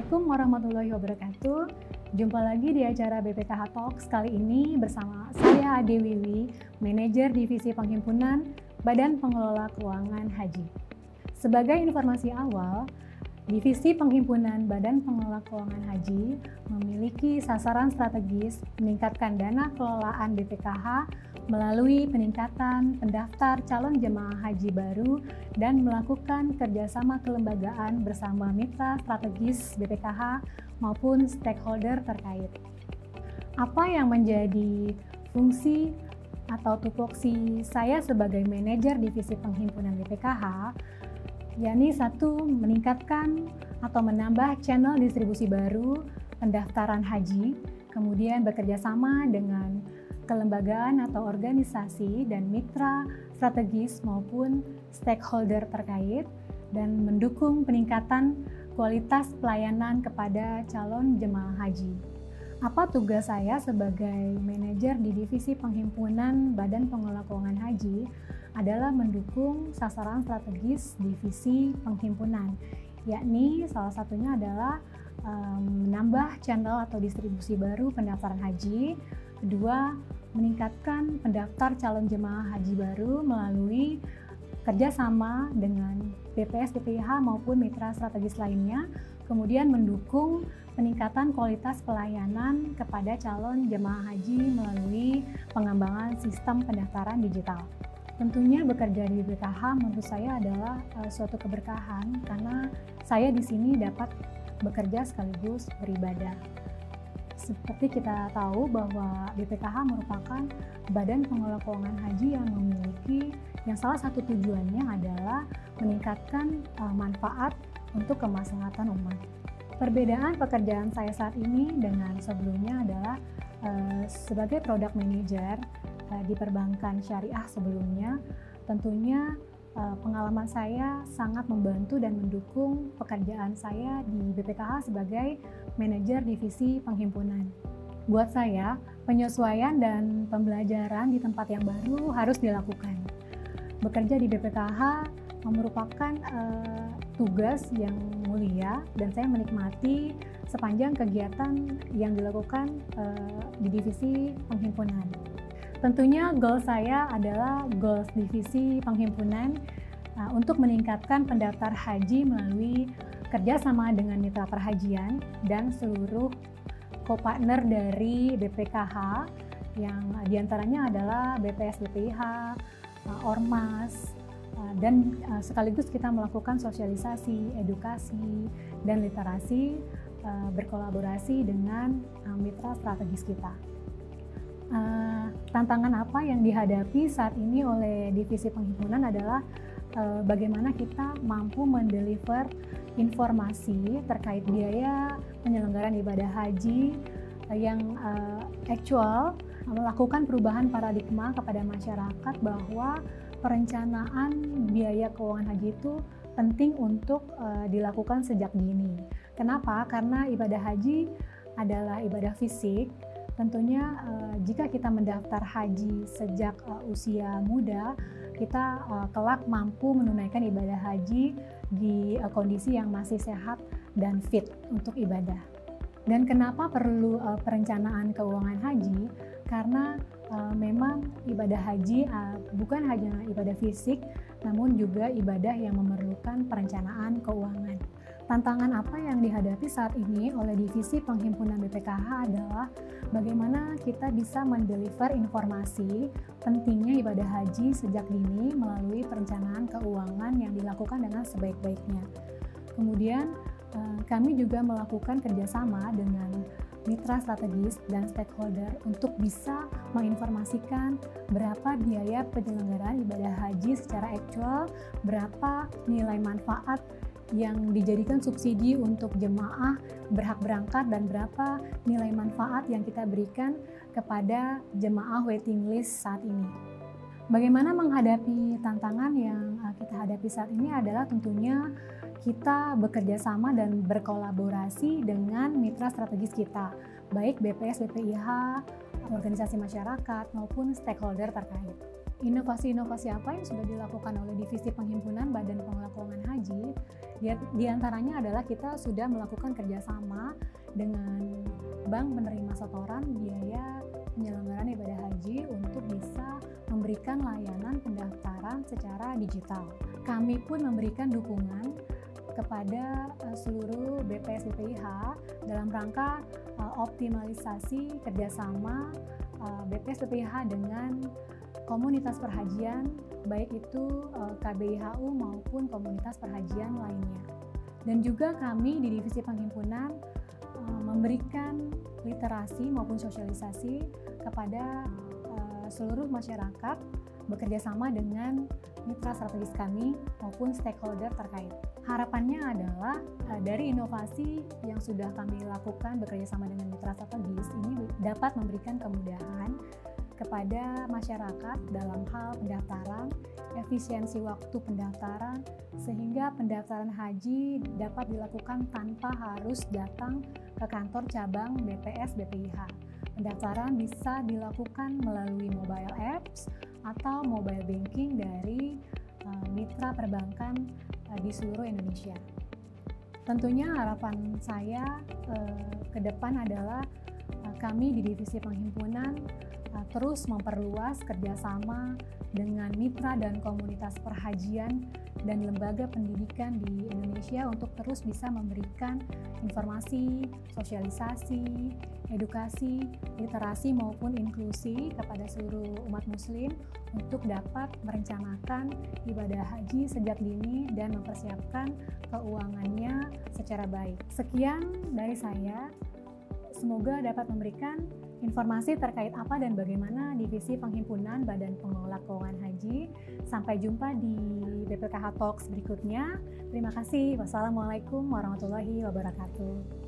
Assalamualaikum warahmatullahi wabarakatuh. Jumpa lagi di acara BPKH Talks kali ini bersama saya Ade Wiwi, Manajer Divisi Penghimpunan Badan Pengelola Keuangan Haji. Sebagai informasi awal, Divisi Penghimpunan Badan Pengelola Keuangan Haji memiliki sasaran strategis meningkatkan dana kelolaan BPKH melalui peningkatan pendaftar calon jemaah haji baru dan melakukan kerjasama kelembagaan bersama mitra strategis BPKH maupun stakeholder terkait. Apa yang menjadi fungsi atau tupoksi saya sebagai manajer divisi penghimpunan BPKH, yakni satu, meningkatkan atau menambah channel distribusi baru pendaftaran haji, kemudian bekerja sama dengan kelembagaan atau organisasi dan mitra strategis maupun stakeholder terkait, dan mendukung peningkatan kualitas pelayanan kepada calon jemaah haji. Apa tugas saya sebagai manajer di divisi penghimpunan Badan Pengelola Keuangan Haji adalah mendukung sasaran strategis divisi penghimpunan, yakni salah satunya adalah menambah channel atau distribusi baru pendaftaran haji. Kedua, meningkatkan pendaftar calon jemaah haji baru melalui kerjasama dengan BPS, BPIH maupun mitra strategis lainnya. Kemudian mendukung peningkatan kualitas pelayanan kepada calon jemaah haji melalui pengembangan sistem pendaftaran digital. Tentunya bekerja di BPKH menurut saya adalah suatu keberkahan karena saya di sini dapat bekerja sekaligus beribadah. Seperti kita tahu bahwa BPKH merupakan badan pengelola keuangan haji yang salah satu tujuannya adalah meningkatkan manfaat untuk kemaslahatan umat. Perbedaan pekerjaan saya saat ini dengan sebelumnya adalah sebagai product manager di perbankan syariah sebelumnya, tentunya pengalaman saya sangat membantu dan mendukung pekerjaan saya di BPKH sebagai manajer divisi penghimpunan. Buat saya, penyesuaian dan pembelajaran di tempat yang baru harus dilakukan. Bekerja di BPKH merupakan tugas yang mulia dan saya menikmati sepanjang kegiatan yang dilakukan di divisi penghimpunan. Tentunya goal saya adalah goals divisi penghimpunan untuk meningkatkan pendaftar haji melalui kerjasama dengan mitra perhajian dan seluruh co-partner dari BPKH yang diantaranya adalah BPS, BPIH, Ormas, dan sekaligus kita melakukan sosialisasi, edukasi, dan literasi berkolaborasi dengan mitra strategis kita. Tantangan apa yang dihadapi saat ini oleh divisi penghimpunan adalah bagaimana kita mampu mendeliver informasi terkait biaya penyelenggaraan ibadah haji yang actual, melakukan perubahan paradigma kepada masyarakat bahwa perencanaan biaya keuangan haji itu penting untuk dilakukan sejak dini. Kenapa? Karena ibadah haji adalah ibadah fisik. Tentunya jika kita mendaftar haji sejak usia muda, kita kelak mampu menunaikan ibadah haji di kondisi yang masih sehat dan fit untuk ibadah. Dan kenapa perlu perencanaan keuangan haji? Karena memang ibadah haji bukan hanya ibadah fisik, namun juga ibadah yang memerlukan perencanaan keuangan. Tantangan apa yang dihadapi saat ini oleh divisi penghimpunan BPKH adalah bagaimana kita bisa mendeliver informasi pentingnya ibadah haji sejak dini melalui perencanaan keuangan yang dilakukan dengan sebaik-baiknya. Kemudian kami juga melakukan kerjasama dengan mitra strategis dan stakeholder untuk bisa menginformasikan berapa biaya penyelenggaraan ibadah haji secara aktual, berapa nilai manfaat yang dijadikan subsidi untuk jemaah berhak berangkat, dan berapa nilai manfaat yang kita berikan kepada jemaah waiting list saat ini. Bagaimana menghadapi tantangan yang kita hadapi saat ini adalah tentunya kita bekerja sama dan berkolaborasi dengan mitra strategis kita, baik BPS, BPIH, organisasi masyarakat, maupun stakeholder terkait. Inovasi-inovasi apa yang sudah dilakukan oleh divisi penghimpunan Badan Pengelola Keuangan Haji Di antaranya adalah kita sudah melakukan kerjasama dengan bank penerima setoran biaya penyelenggaraan ibadah haji untuk bisa memberikan layanan pendaftaran secara digital. Kami pun memberikan dukungan kepada seluruh BPS BPIH dalam rangka optimalisasi kerjasama BPS BPIH dengan komunitas perhajian, baik itu KBIHU maupun komunitas perhajian lainnya. Dan juga kami di Divisi Penghimpunan memberikan literasi maupun sosialisasi kepada seluruh masyarakat bekerjasama dengan mitra strategis kami maupun stakeholder terkait. Harapannya adalah dari inovasi yang sudah kami lakukan bekerjasama dengan mitra strategis ini dapat memberikan kemudahan kepada masyarakat dalam hal pendaftaran, efisiensi waktu pendaftaran, sehingga pendaftaran haji dapat dilakukan tanpa harus datang ke kantor cabang BPS BPIH. Pendaftaran bisa dilakukan melalui mobile apps atau mobile banking dari mitra perbankan di seluruh Indonesia. Tentunya harapan saya ke depan adalah kami di Divisi Penghimpunan terus memperluas kerjasama dengan mitra dan komunitas perhajian dan lembaga pendidikan di Indonesia untuk terus bisa memberikan informasi, sosialisasi, edukasi, literasi maupun inklusi kepada seluruh umat muslim untuk dapat merencanakan ibadah haji sejak dini dan mempersiapkan keuangannya secara baik. Sekian dari saya. Semoga dapat memberikan informasi terkait apa dan bagaimana Divisi Penghimpunan Badan Pengelola Keuangan Haji. Sampai jumpa di BPKH Talks berikutnya. Terima kasih. Wassalamualaikum warahmatullahi wabarakatuh.